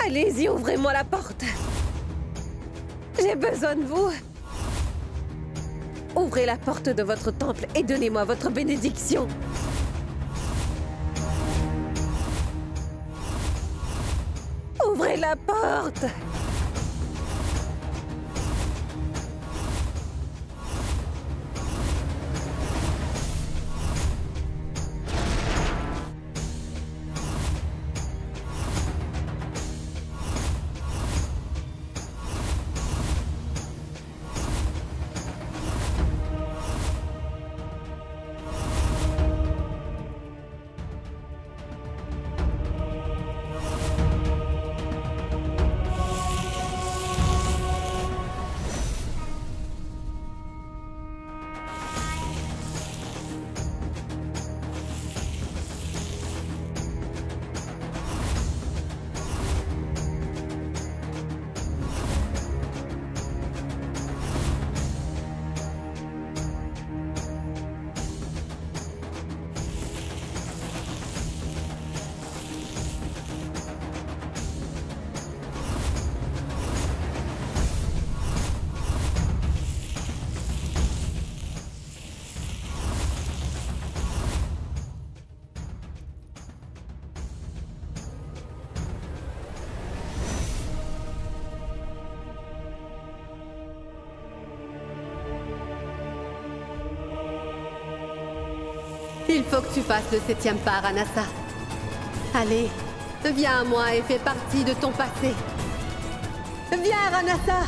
Allez-y, ouvrez-moi la porte. J'ai besoin de vous. Ouvrez la porte de votre temple et donnez-moi votre bénédiction. Ouvrez la porte. Il faut que tu fasses le 7e pas, Ranasa. Allez, viens à moi et fais partie de ton passé. Viens, Ranasa!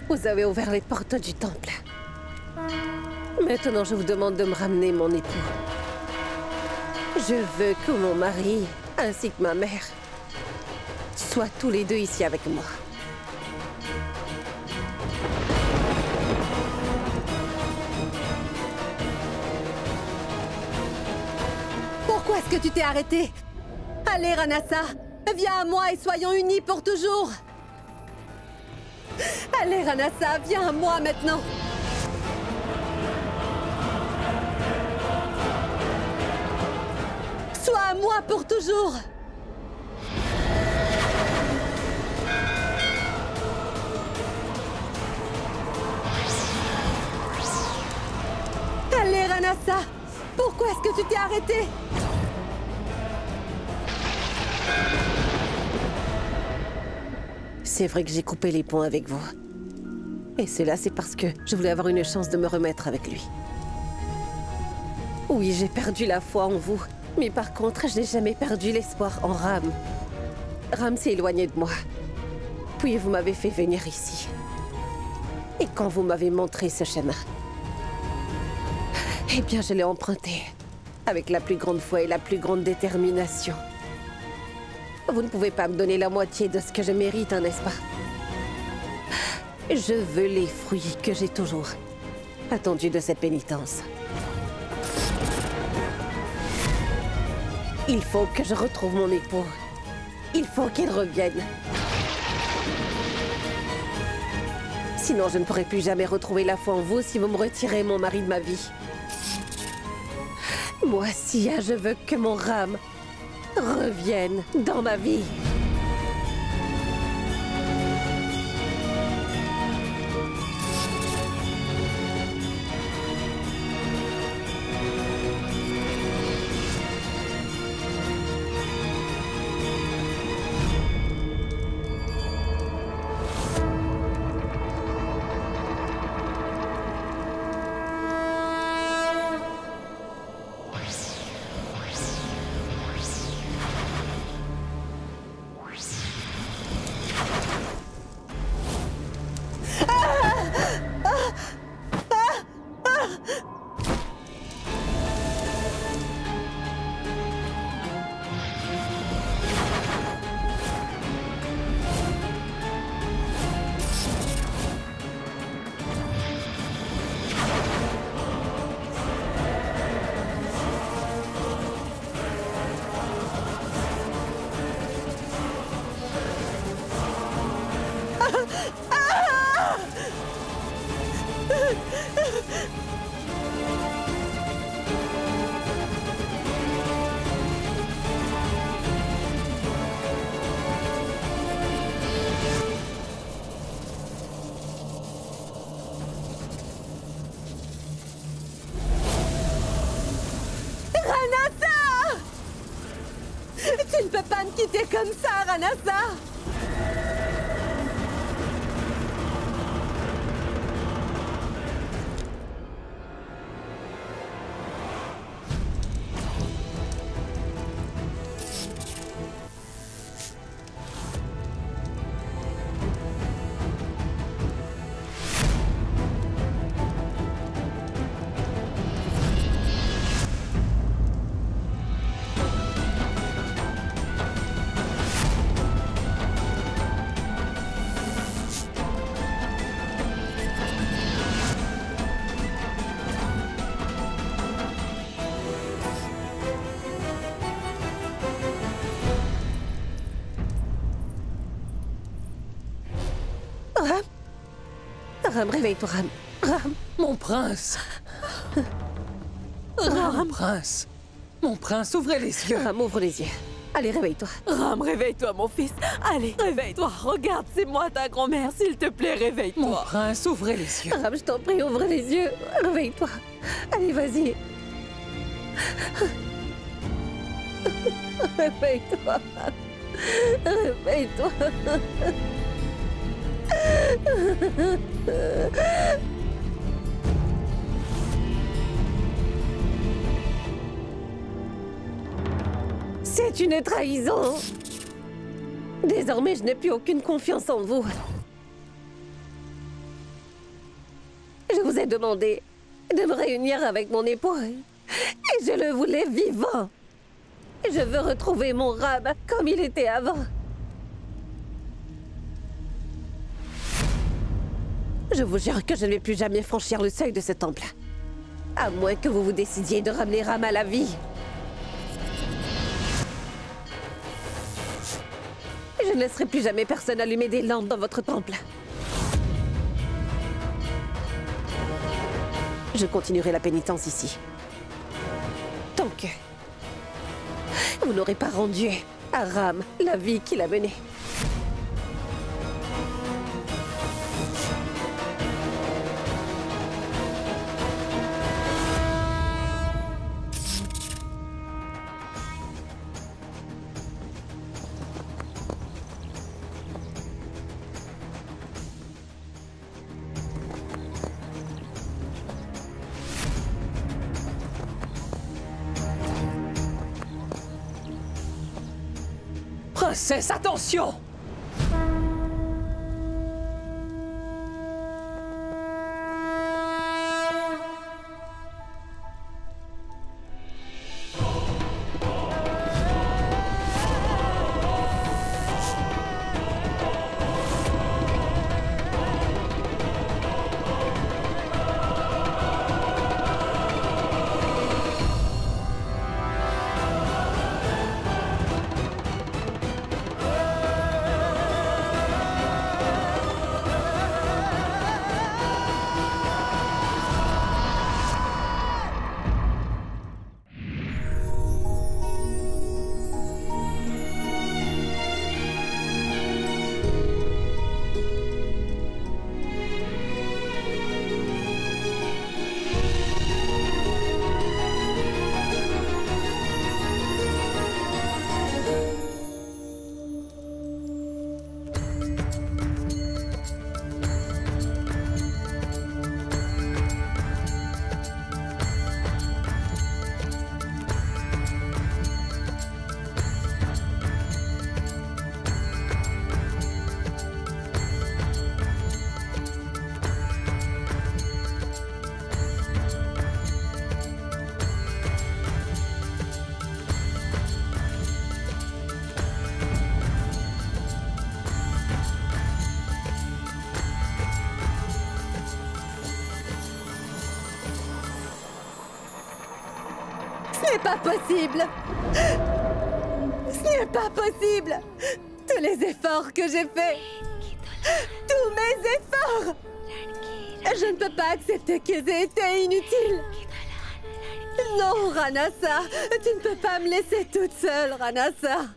Vous avez ouvert les portes du temple. Maintenant, je vous demande de me ramener mon époux. Je veux que mon mari, ainsi que ma mère, soient tous les deux ici avec moi. Pourquoi est-ce que tu t'es arrêté? Allez, Ranasa, viens à moi et soyons unis pour toujours. Allez, Ranasa, viens à moi maintenant. Sois à moi pour toujours. Allez, Ranasa, pourquoi est-ce que tu t'es arrêté? C'est vrai que j'ai coupé les ponts avec vous. Et cela, c'est parce que je voulais avoir une chance de me remettre avec lui. Oui, j'ai perdu la foi en vous. Mais par contre, je n'ai jamais perdu l'espoir en Ram. Ram s'est éloigné de moi. Puis vous m'avez fait venir ici. Et quand vous m'avez montré ce chemin, eh bien, je l'ai emprunté. Avec la plus grande foi et la plus grande détermination. Vous ne pouvez pas me donner la moitié de ce que je mérite, hein, n'est-ce pas? Je veux les fruits que j'ai toujours attendus de cette pénitence. Il faut que je retrouve mon époux. Il faut qu'il revienne. Sinon, je ne pourrai plus jamais retrouver la foi en vous si vous me retirez mon mari de ma vie. Moi, Sia, je veux que mon Ram revienne dans ma vie. quitter comme ça, Ranasa! Ram? Ram, réveille-toi, Ram. Ram. Mon prince! Ram. Mon prince! Mon prince, ouvrez les yeux! Ram, ouvre les yeux. Allez, réveille-toi. Ram, réveille-toi, mon fils. Allez, réveille-toi. Regarde, c'est moi ta grand-mère. S'il te plaît, Mon réveille-toi. prince, ouvrez les yeux! Ram, je t'en prie, ouvre les yeux. Réveille-toi. Allez, vas-y. Réveille-toi. Réveille-toi. C'est une trahison. Désormais, je n'ai plus aucune confiance en vous. Je vous ai demandé de me réunir avec mon époux et je le voulais vivant. Je veux retrouver mon Ram comme il était avant. Je vous jure que je ne vais plus jamais franchir le seuil de ce temple. À moins que vous vous décidiez de ramener Ram à la vie. Je ne laisserai plus jamais personne allumer des lampes dans votre temple. Je continuerai la pénitence ici. Tant que vous n'aurez pas rendu à Ram la vie qu'il a menée. Princesse, attention! Ce n'est pas possible! Ce n'est pas possible! Tous les efforts que j'ai faits! Tous mes efforts! Je ne peux pas accepter qu'ils aient été inutiles! Non, Ranasa! Tu ne peux pas me laisser toute seule, Ranasa!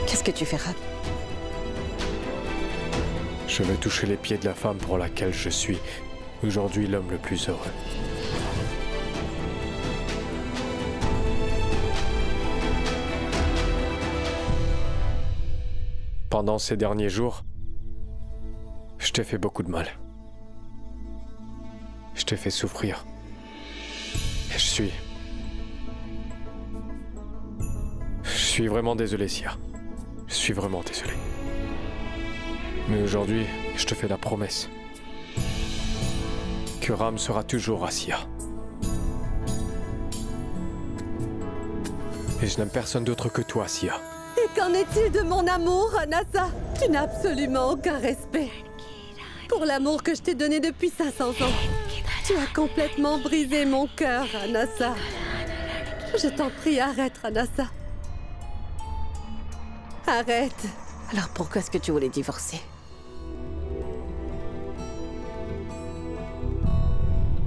Qu'est-ce que tu fais, Ram? Je veux toucher les pieds de la femme pour laquelle je suis aujourd'hui l'homme le plus heureux. Pendant ces derniers jours, je t'ai fait beaucoup de mal. Je t'ai fait souffrir. Et je suis vraiment désolé, Sia. Je suis vraiment désolé. Mais aujourd'hui, je te fais la promesse que Ram sera toujours à Sia. Et je n'aime personne d'autre que toi, Sia. Et qu'en est-il de mon amour, Anassa? Tu n'as absolument aucun respect pour l'amour que je t'ai donné depuis 500 ans. Tu as complètement brisé mon cœur, Anassa. Je t'en prie, arrête, Anassa. Arrête. Alors pourquoi est-ce que tu voulais divorcer?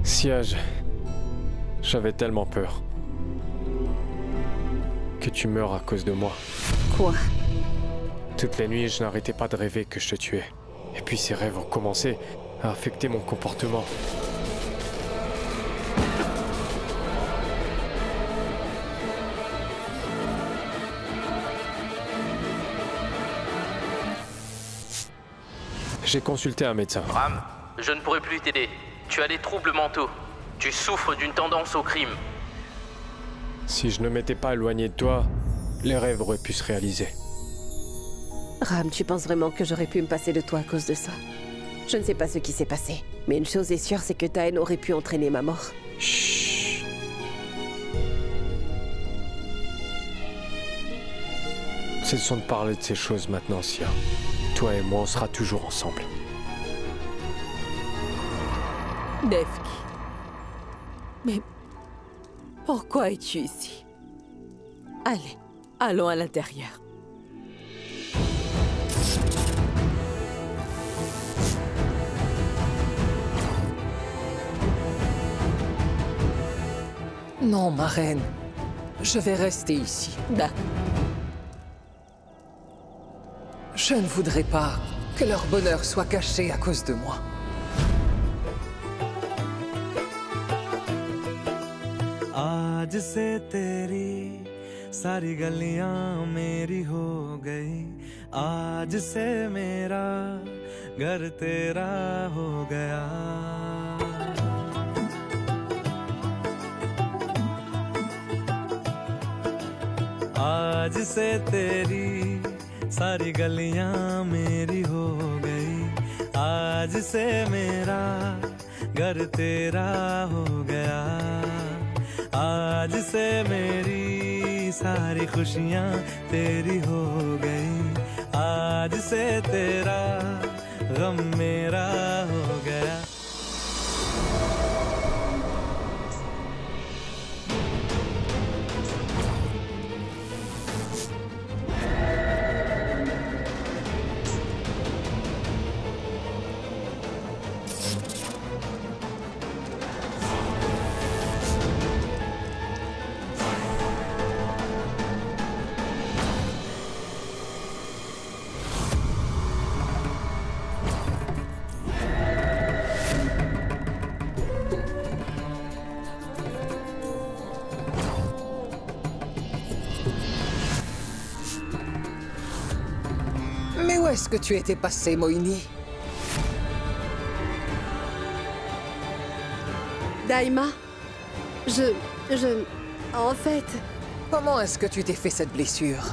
Sia, j'avais tellement peur que tu meurs à cause de moi. Quoi? Toutes les nuits, je n'arrêtais pas de rêver que je te tuais. Et puis ces rêves ont commencé à affecter mon comportement. J'ai consulté un médecin. Ram, je ne pourrai plus t'aider. Tu as des troubles mentaux. Tu souffres d'une tendance au crime. Si je ne m'étais pas éloigné de toi, les rêves auraient pu se réaliser. Ram, tu penses vraiment que j'aurais pu me passer de toi à cause de ça? Je ne sais pas ce qui s'est passé. Mais une chose est sûre, c'est que ta haine aurait pu entraîner ma mort. Chut. Cessons de parler de ces choses maintenant, Sia. Toi et moi, on sera toujours ensemble. Nefki. Mais pourquoi es-tu ici? Allez, allons à l'intérieur. Non, ma reine. Je vais rester ici. D'accord. Je ne voudrais pas que leur bonheur soit caché à cause de moi. आज से तेरी सारी गलियां मेरी हो गई आज से मेरा घर तेरा हो गया आज से तेरी सारी गलियां मेरी हो गई आज से मेरा घर तेरा हो गया आज से मेरी सारी खुशियां तेरी हो गई आज से तेरा गम मेरा हो गया Mais où est-ce que tu étais passé, Moini? Daima, en fait... Comment est-ce que tu t'es fait cette blessure?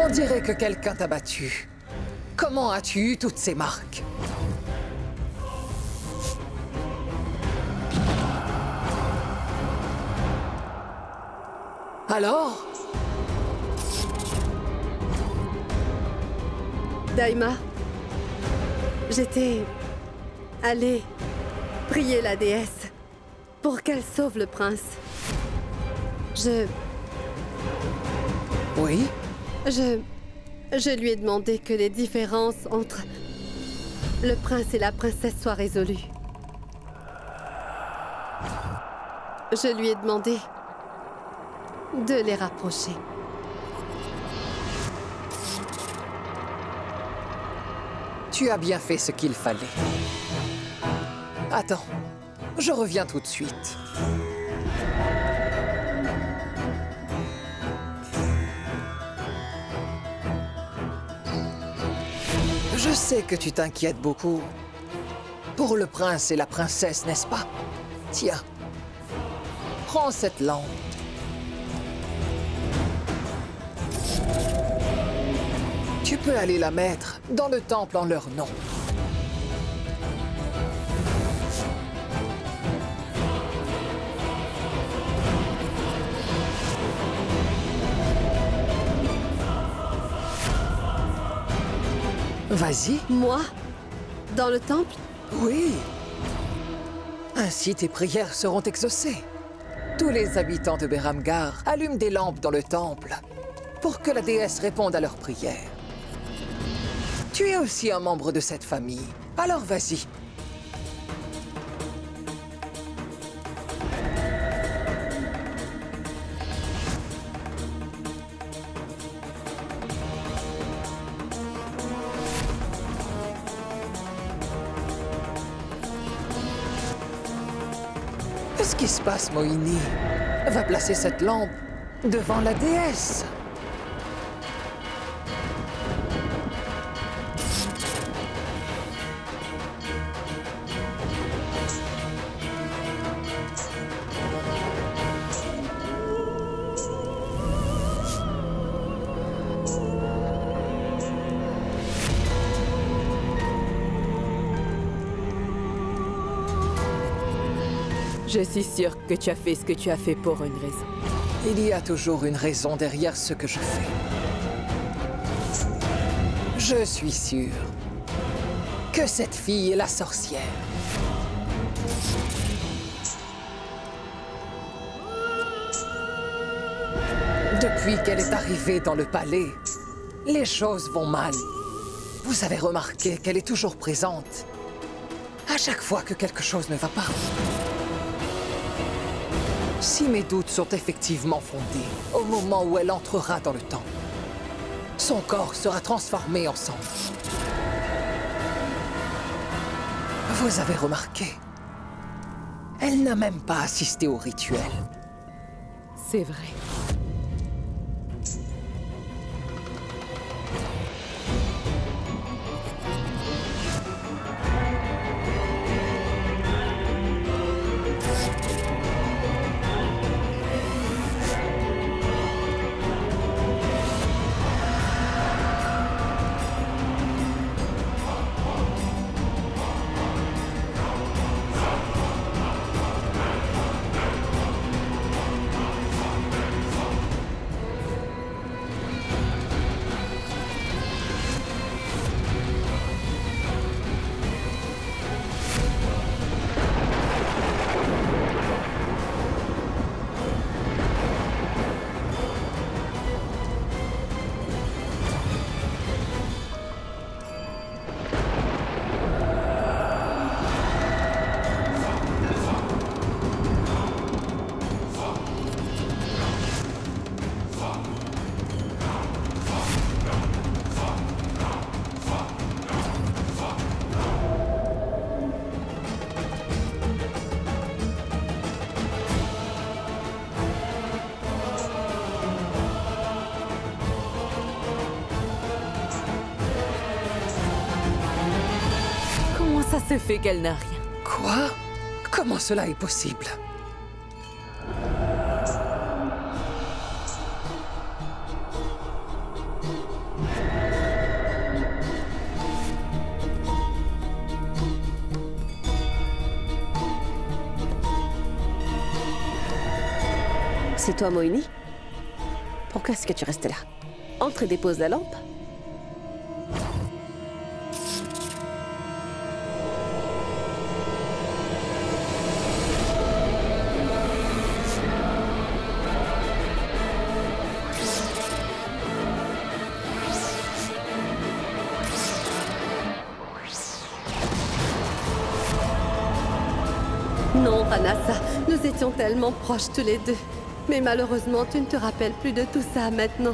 On dirait que quelqu'un t'a battu. Comment as-tu eu toutes ces marques? Alors? Daima, j'étais allée prier la déesse pour qu'elle sauve le prince. Oui? Je lui ai demandé que les différences entre le prince et la princesse soient résolues. Je lui ai demandé de les rapprocher. Tu as bien fait ce qu'il fallait. Attends, je reviens tout de suite. Je sais que tu t'inquiètes beaucoup. Pour le prince et la princesse, n'est-ce pas? Tiens, prends cette lampe. Tu peux aller la mettre dans le temple en leur nom. Vas-y. Moi? Dans le temple? Oui. Ainsi, tes prières seront exaucées. Tous les habitants de Beramgar allument des lampes dans le temple pour que la déesse réponde à leurs prières. Tu es aussi un membre de cette famille, alors vas-y. Qu'est-ce qui se passe, Mohini? Va placer cette lampe devant la déesse. Je suis sûre que tu as fait ce que tu as fait pour une raison. Il y a toujours une raison derrière ce que je fais. Je suis sûre que cette fille est la sorcière. Depuis qu'elle est arrivée dans le palais, les choses vont mal. Vous avez remarqué qu'elle est toujours présente à chaque fois que quelque chose ne va pas. Si mes doutes sont effectivement fondés, au moment où elle entrera dans le temple, son corps sera transformé en cendres. Vous avez remarqué, elle n'a même pas assisté au rituel. C'est vrai. Ça se fait qu'elle n'a rien. Quoi? Comment cela est possible? C'est toi, Mohini? Pourquoi est-ce que tu restes là? Entre et dépose la lampe. Non, Ranasa, nous étions tellement proches tous les deux. Mais malheureusement, tu ne te rappelles plus de tout ça maintenant.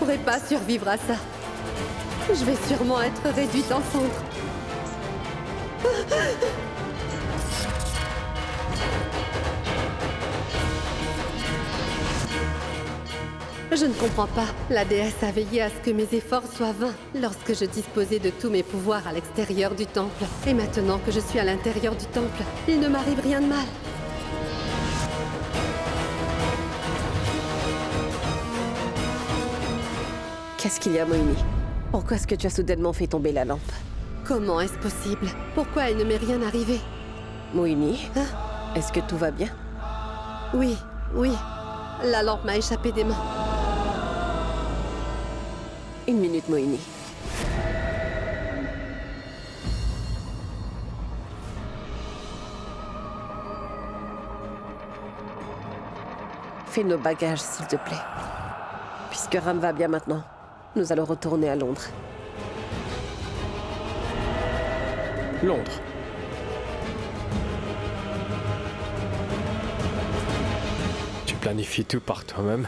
pourrai pas survivre à ça. Je vais sûrement être réduite en cendres. Je ne comprends pas. La déesse a veillé à ce que mes efforts soient vains lorsque je disposais de tous mes pouvoirs à l'extérieur du temple. Et maintenant que je suis à l'intérieur du temple, il ne m'arrive rien de mal. Qu'est-ce qu'il y a, Moini? Pourquoi est-ce que tu as soudainement fait tomber la lampe? Comment est-ce possible? Pourquoi il ne m'est rien arrivé? Moini, Hein? est-ce que tout va bien? Oui, oui. La lampe m'a échappé des mains. Une minute, Moini. Fais nos bagages, s'il te plaît. Puisque Ram va bien maintenant, nous allons retourner à Londres. Londres. Tu planifies tout par toi-même?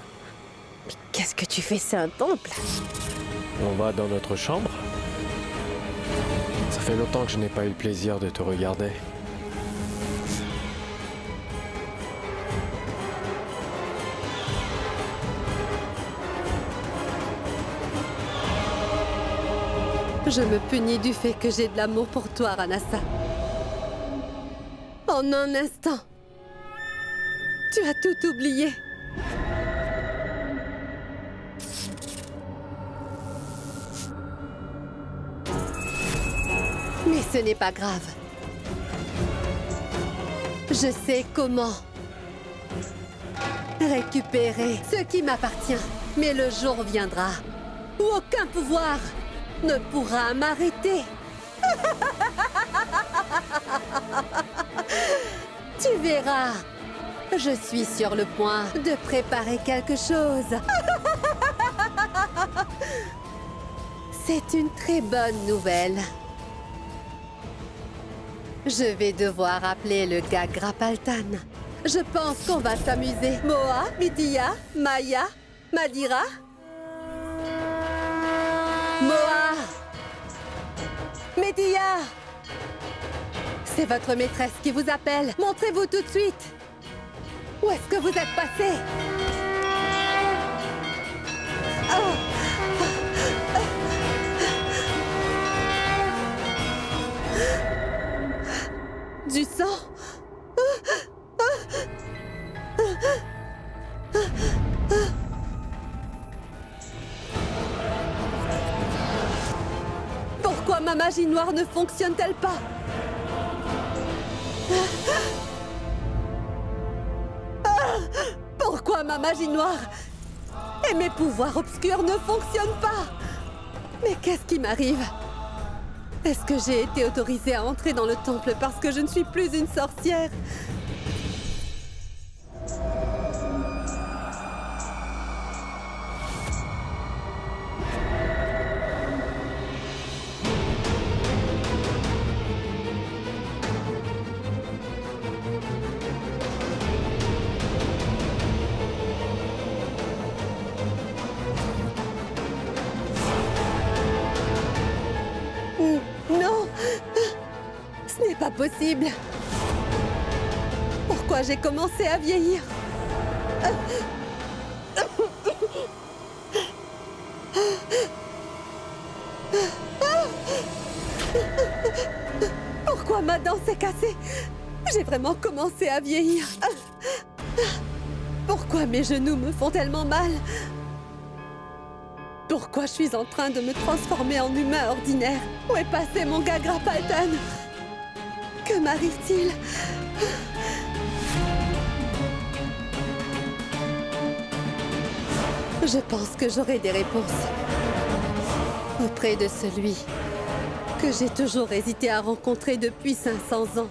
Mais qu'est-ce que tu fais? C'est un temple. On va dans notre chambre? Ça fait longtemps que je n'ai pas eu le plaisir de te regarder. Je me punis du fait que j'ai de l'amour pour toi, Ranasa. En un instant, tu as tout oublié. Mais ce n'est pas grave. Je sais comment récupérer ce qui m'appartient. Mais le jour viendra où aucun pouvoir ne pourra m'arrêter. Tu verras. Je suis sur le point de préparer quelque chose. C'est une très bonne nouvelle. Je vais devoir appeler le Gagra Paltan. Je pense qu'on va s'amuser. Moa, Mitia, Maya, Madira. Moa! Média! C'est votre maîtresse qui vous appelle. Montrez-vous tout de suite. Où est-ce que vous êtes passé? Du sang? Pourquoi ma magie noire ne fonctionne-t-elle pas? Pourquoi ma magie noire et mes pouvoirs obscurs ne fonctionnent pas? Mais qu'est-ce qui m'arrive? Est-ce que j'ai été autorisée à entrer dans le temple parce que je ne suis plus une sorcière? Non! Ce n'est pas possible! Pourquoi j'ai commencé à vieillir? Pourquoi ma dent s'est cassée? J'ai vraiment commencé à vieillir. Pourquoi mes genoux me font tellement mal? Pourquoi je suis en train de me transformer en humain ordinaire? Où est passé mon Gagra Paltan? Que m'arrive-t-il? Je pense que j'aurai des réponses auprès de celui que j'ai toujours hésité à rencontrer depuis 500 ans.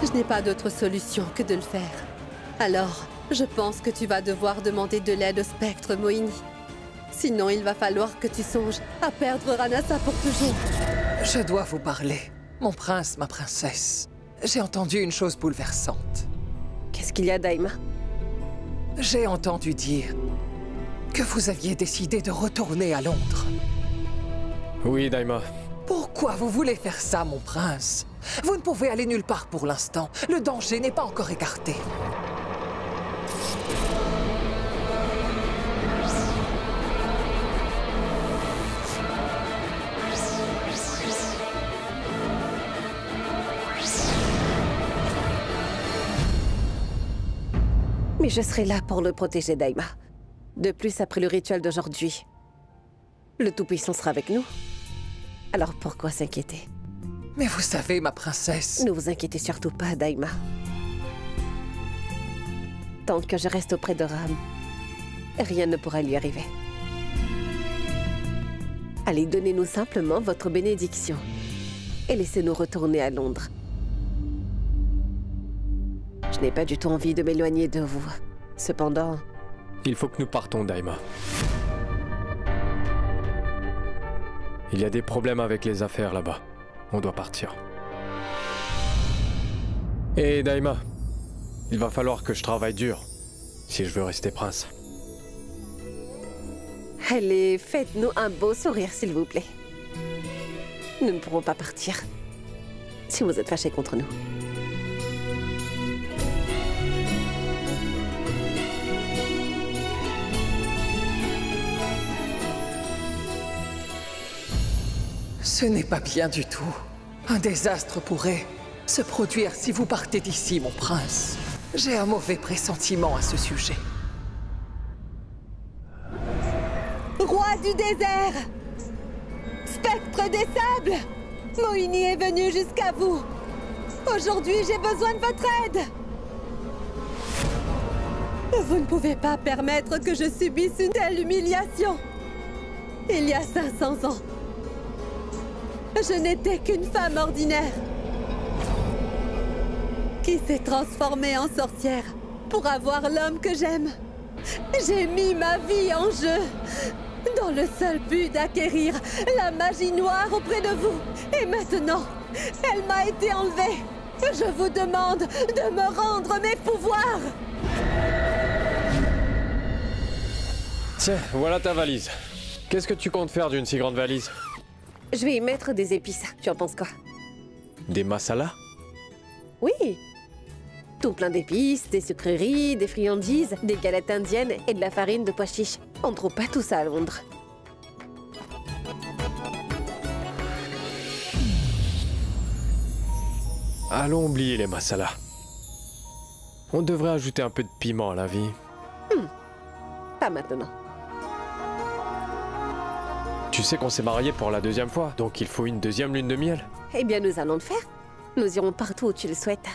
Je n'ai pas d'autre solution que de le faire. Alors, je pense que tu vas devoir demander de l'aide au spectre, Moini. Sinon, il va falloir que tu songes à perdre Ranasa pour toujours. Je dois vous parler. Mon prince, ma princesse. J'ai entendu une chose bouleversante. Qu'est-ce qu'il y a, Daima? J'ai entendu dire que vous aviez décidé de retourner à Londres. Oui, Daima. Pourquoi vous voulez faire ça, mon prince? Vous ne pouvez aller nulle part pour l'instant. Le danger n'est pas encore écarté. Mais je serai là pour le protéger, Daima. De plus, après le rituel d'aujourd'hui, le Tout-Puissant sera avec nous. Alors pourquoi s'inquiéter? Mais vous savez, ma princesse... Ne vous inquiétez surtout pas, Daima. Tant que je reste auprès de Ram, rien ne pourra lui arriver. Allez, donnez-nous simplement votre bénédiction et laissez-nous retourner à Londres. Je n'ai pas du tout envie de m'éloigner de vous. Cependant... Il faut que nous partons, Daima. Il y a des problèmes avec les affaires là-bas. On doit partir. Et Daima, il va falloir que je travaille dur si je veux rester prince. Allez, faites-nous un beau sourire, s'il vous plaît. Nous ne pourrons pas partir si vous êtes fâchés contre nous. Ce n'est pas bien du tout. Un désastre pourrait se produire si vous partez d'ici, mon prince. J'ai un mauvais pressentiment à ce sujet. Roi du désert! Spectre des sables! Mohini est venu jusqu'à vous. Aujourd'hui, j'ai besoin de votre aide. Vous ne pouvez pas permettre que je subisse une telle humiliation. Il y a 500 ans, je n'étais qu'une femme ordinaire qui s'est transformée en sorcière pour avoir l'homme que j'aime. J'ai mis ma vie en jeu dans le seul but d'acquérir la magie noire auprès de vous. Et maintenant, elle m'a été enlevée. Je vous demande de me rendre mes pouvoirs. Tiens, voilà ta valise. Qu'est-ce que tu comptes faire d'une si grande valise? Je vais y mettre des épices. Tu en penses quoi? Des masalas? Oui. Tout plein d'épices, des sucreries, des friandises, des galettes indiennes et de la farine de pois chiches. On ne trouve pas tout ça à Londres. Allons oublier les masalas. On devrait ajouter un peu de piment à la vie. Pas maintenant. Tu sais qu'on s'est mariés pour la 2e fois, donc il faut une 2e lune de miel. Eh bien, nous allons le faire. Nous irons partout où tu le souhaites.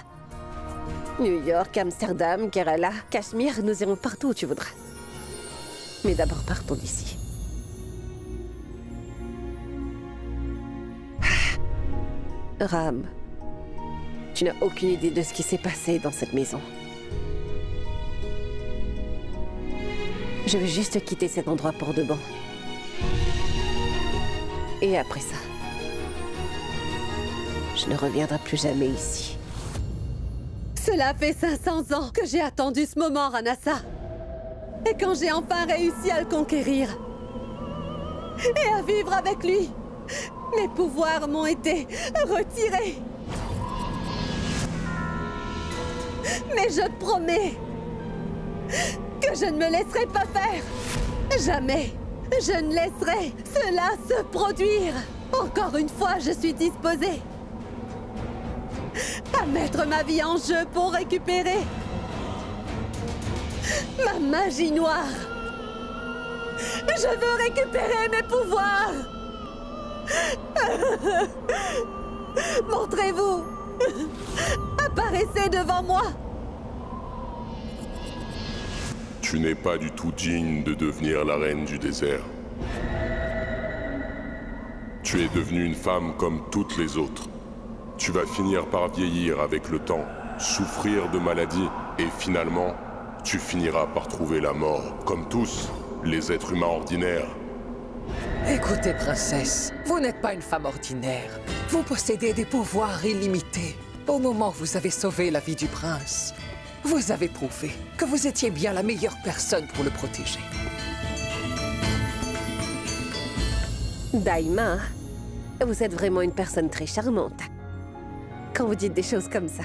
New York, Amsterdam, Kerala, Cachemire, nous irons partout où tu voudras. Mais d'abord, partons d'ici. Ram, tu n'as aucune idée de ce qui s'est passé dans cette maison. Je veux juste quitter cet endroit pour de bon. Et après ça, je ne reviendrai plus jamais ici. Cela fait 500 ans que j'ai attendu ce moment, Ranasa. Et quand j'ai enfin réussi à le conquérir et à vivre avec lui, mes pouvoirs m'ont été retirés. Mais je promets que je ne me laisserai pas faire. Jamais je ne laisserai cela se produire. Encore une fois, je suis disposée à mettre ma vie en jeu pour récupérer ma magie noire. Je veux récupérer mes pouvoirs. Montrez-vous. Apparaissez devant moi. Tu n'es pas du tout digne de devenir la reine du désert. Tu es devenue une femme comme toutes les autres. Tu vas finir par vieillir avec le temps, souffrir de maladies, et finalement, tu finiras par trouver la mort, comme tous les êtres humains ordinaires. Écoutez, princesse, vous n'êtes pas une femme ordinaire. Vous possédez des pouvoirs illimités. Au moment où vous avez sauvé la vie du prince, vous avez prouvé que vous étiez bien la meilleure personne pour le protéger. Daima, vous êtes vraiment une personne très charmante. Quand vous dites des choses comme ça.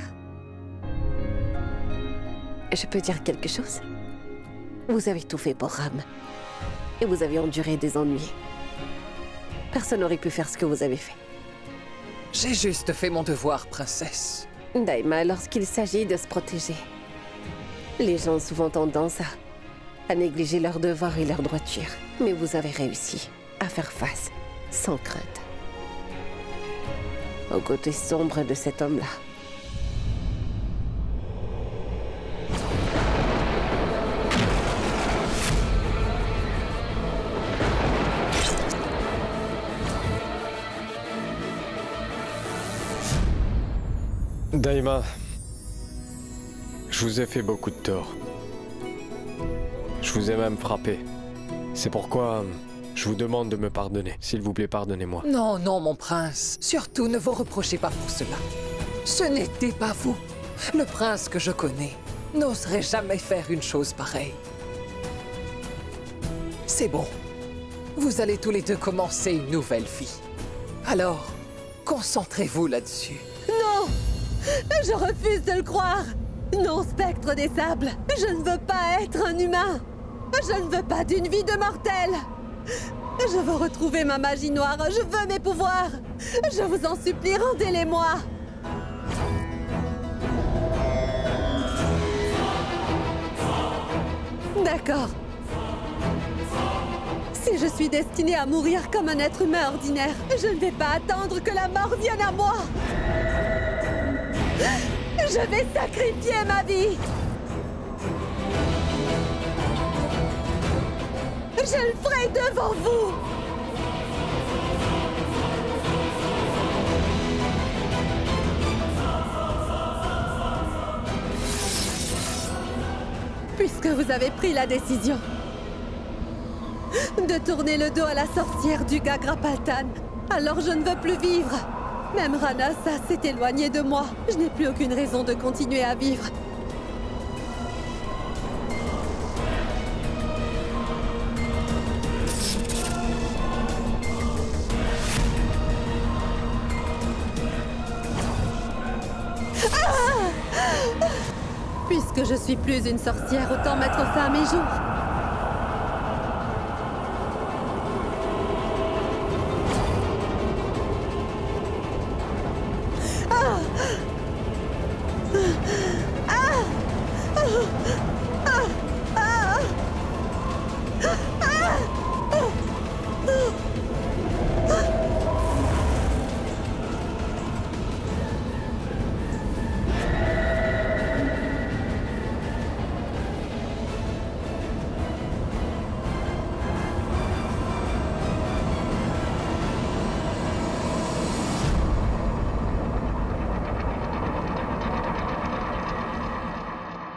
Je peux dire quelque chose? Vous avez tout fait pour Ram. Et vous avez enduré des ennuis. Personne n'aurait pu faire ce que vous avez fait. J'ai juste fait mon devoir, princesse. Daima, lorsqu'il s'agit de se protéger, les gens ont souvent tendance à négliger leurs devoirs et leurs droitures. Mais vous avez réussi à faire face, sans crainte, au côté sombre de cet homme-là. Daima, je vous ai fait beaucoup de tort. Je vous ai même frappé. C'est pourquoi je vous demande de me pardonner. S'il vous plaît, pardonnez-moi. Non, non, mon prince. Surtout, ne vous reprochez pas pour cela. Ce n'était pas vous. Le prince que je connais n'oserait jamais faire une chose pareille. C'est bon. Vous allez tous les deux commencer une nouvelle vie. Alors, concentrez-vous là-dessus. Non! Je refuse de le croire! Non, spectre des sables! Je ne veux pas être un humain! Je ne veux pas d'une vie de mortel! Je veux retrouver ma magie noire! Je veux mes pouvoirs! Je vous en supplie, rendez-les-moi! D'accord. Si je suis destinée à mourir comme un être humain ordinaire, je ne vais pas attendre que la mort vienne à moi! Je vais sacrifier ma vie! Je le ferai devant vous! Puisque vous avez pris la décision de tourner le dos à la sorcière du Gagrapaltan, alors je ne veux plus vivre! Même Ranasa s'est éloignée de moi. Je n'ai plus aucune raison de continuer à vivre. Ah! Puisque je suis plus une sorcière, autant mettre fin à mes jours.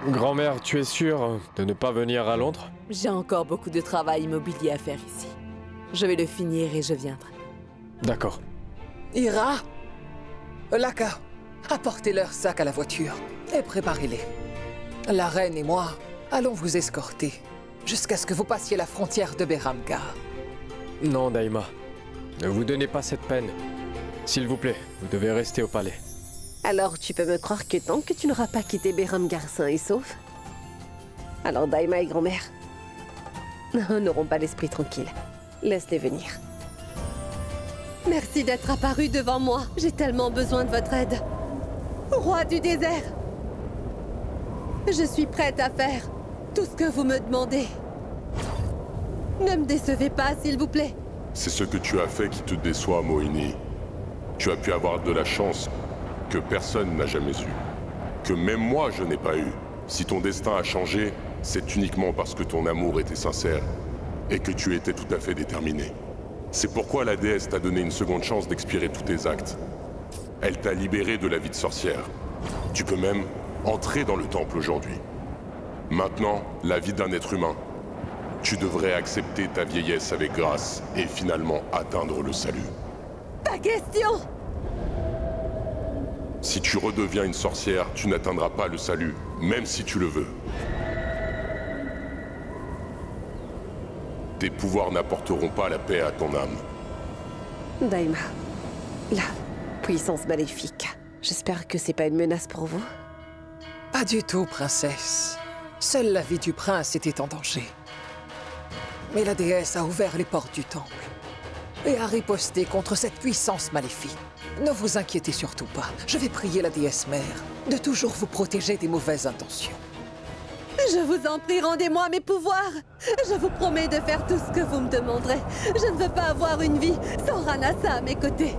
Grand-mère, tu es sûre de ne pas venir à Londres? J'ai encore beaucoup de travail immobilier à faire ici. Je vais le finir et je viendrai. D'accord. Ira, Laka, apportez leur sac à la voiture et préparez-les. La reine et moi allons vous escorter jusqu'à ce que vous passiez la frontière de Beramgar. Non, Daima. Ne vous donnez pas cette peine. S'il vous plaît, vous devez rester au palais. Alors tu peux me croire que tant que tu n'auras pas quitté Beramgar sain et sauf, alors Daima et grand-mère n'auront pas l'esprit tranquille. Laisse-les venir. Merci d'être apparu devant moi. J'ai tellement besoin de votre aide. Roi du désert, je suis prête à faire tout ce que vous me demandez. Ne me décevez pas, s'il vous plaît. C'est ce que tu as fait qui te déçoit, Mohini. Tu as pu avoir de la chance que personne n'a jamais eu. Que même moi, je n'ai pas eu. Si ton destin a changé, c'est uniquement parce que ton amour était sincère et que tu étais tout à fait déterminé. C'est pourquoi la déesse t'a donné une seconde chance d'expirer tous tes actes. Elle t'a libéré de la vie de sorcière. Tu peux même entrer dans le temple aujourd'hui. Maintenant, la vie d'un être humain. Tu devrais accepter ta vieillesse avec grâce et finalement atteindre le salut. Pas question! Si tu redeviens une sorcière, tu n'atteindras pas le salut, même si tu le veux. Tes pouvoirs n'apporteront pas la paix à ton âme. Daima, la puissance maléfique. J'espère que c'est pas une menace pour vous. Pas du tout, princesse. Seule la vie du prince était en danger. Mais la déesse a ouvert les portes du temple et a riposté contre cette puissance maléfique. Ne vous inquiétez surtout pas. Je vais prier la déesse mère de toujours vous protéger des mauvaises intentions. Je vous en prie, rendez-moi mes pouvoirs. Je vous promets de faire tout ce que vous me demanderez. Je ne veux pas avoir une vie sans Ranasa à mes côtés.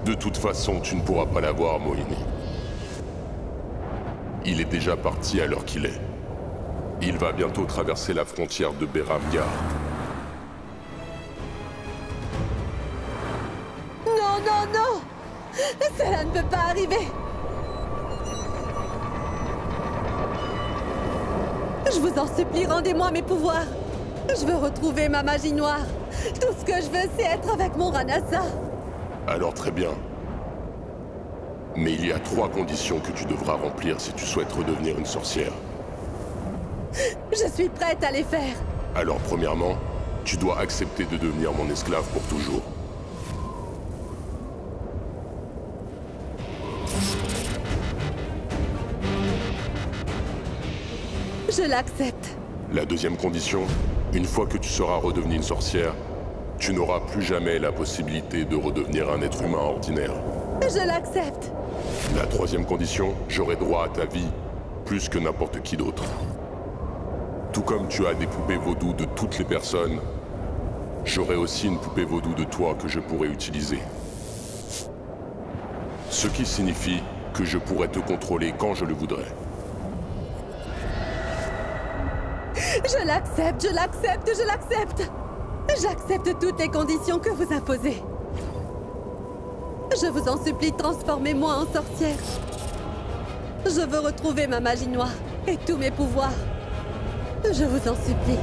De toute façon, tu ne pourras pas l'avoir, Mohini. Il est déjà parti à l'heure qu'il est. Il va bientôt traverser la frontière de Beram Gar. Non, non, non! Cela ne peut pas arriver! Je vous en supplie, rendez-moi mes pouvoirs. Je veux retrouver ma magie noire. Tout ce que je veux, c'est être avec mon Ranasa. Alors très bien. Mais il y a 3 conditions que tu devras remplir si tu souhaites redevenir une sorcière. Je suis prête à les faire. Alors premièrement, tu dois accepter de devenir mon esclave pour toujours. Je l'accepte. La deuxième condition, une fois que tu seras redevenue une sorcière, tu n'auras plus jamais la possibilité de redevenir un être humain ordinaire. Je l'accepte. La troisième condition, j'aurai droit à ta vie, plus que n'importe qui d'autre. Tout comme tu as des poupées vaudou de toutes les personnes, j'aurai aussi une poupée vaudou de toi que je pourrai utiliser. Ce qui signifie que je pourrai te contrôler quand je le voudrais. Je l'accepte, je l'accepte, je l'accepte. J'accepte toutes les conditions que vous imposez. Je vous en supplie, transformez-moi en sorcière. Je veux retrouver ma magie noire et tous mes pouvoirs. Je vous en supplie.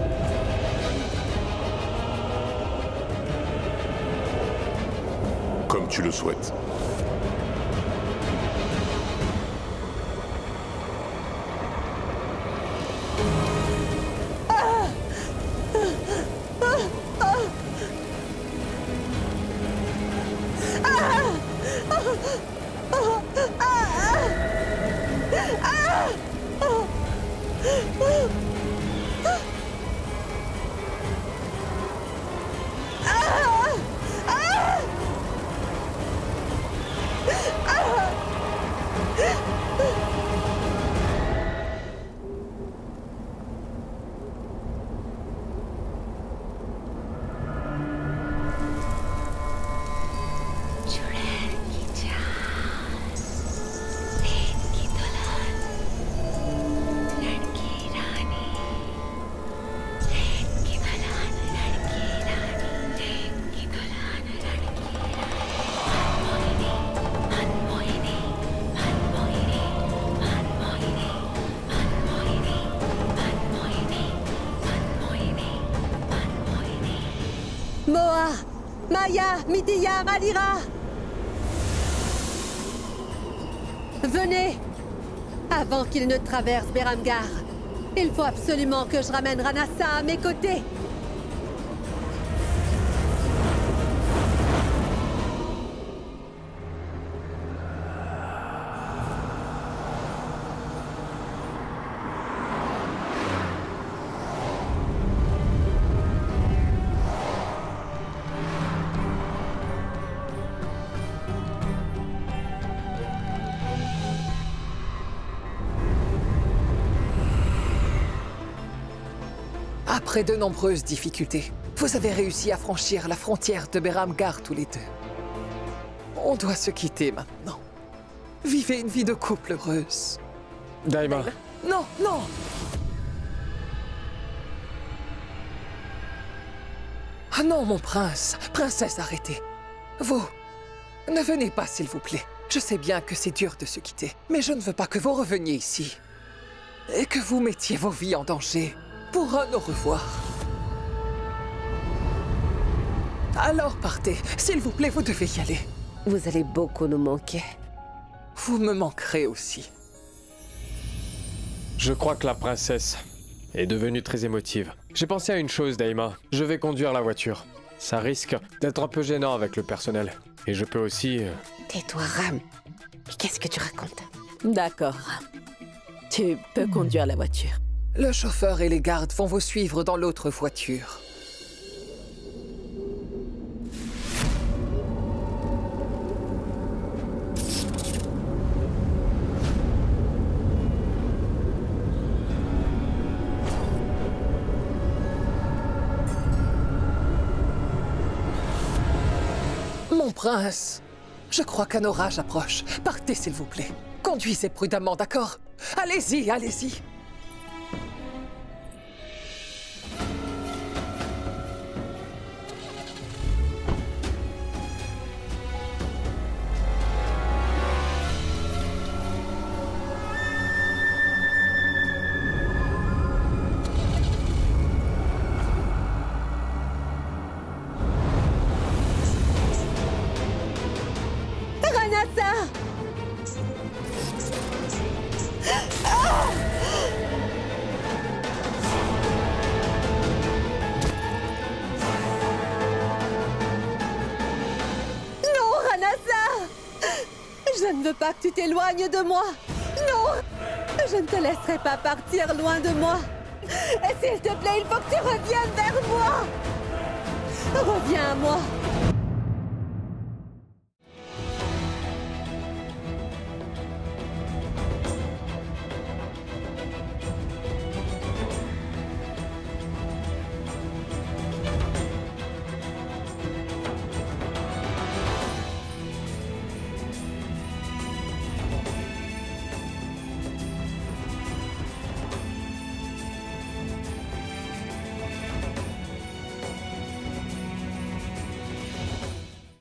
Comme tu le souhaites. Moa, Maya, Midiya, Malira. Venez, avant qu'il ne traverse Beram Gar. Il faut absolument que je ramène Ranasa à mes côtés. Après de nombreuses difficultés, vous avez réussi à franchir la frontière de Beram Gar tous les deux. On doit se quitter maintenant. Vivez une vie de couple heureuse. Daima. Non, non! Ah non, mon prince. Princesse, arrêtez. Vous, ne venez pas, s'il vous plaît. Je sais bien que c'est dur de se quitter, mais je ne veux pas que vous reveniez ici. Et que vous mettiez vos vies en danger. Pour un au revoir. Alors partez. S'il vous plaît, vous devez y aller. Vous allez beaucoup nous manquer. Vous me manquerez aussi. Je crois que la princesse est devenue très émotive. J'ai pensé à une chose, Daima. Je vais conduire la voiture. Ça risque d'être un peu gênant avec le personnel. Et je peux aussi... Tais-toi, Ram. Qu'est-ce que tu racontes? D'accord. Tu peux conduire la voiture. Le chauffeur et les gardes vont vous suivre dans l'autre voiture. Mon prince, je crois qu'un orage approche. Partez, s'il vous plaît. Conduisez prudemment, d'accord? Allez-y, allez-y. Ranasa! Non, Ranasa! Je ne veux pas que tu t'éloignes de moi. Non! Je ne te laisserai pas partir loin de moi. Et s'il te plaît, il faut que tu reviennes vers moi. Reviens à moi.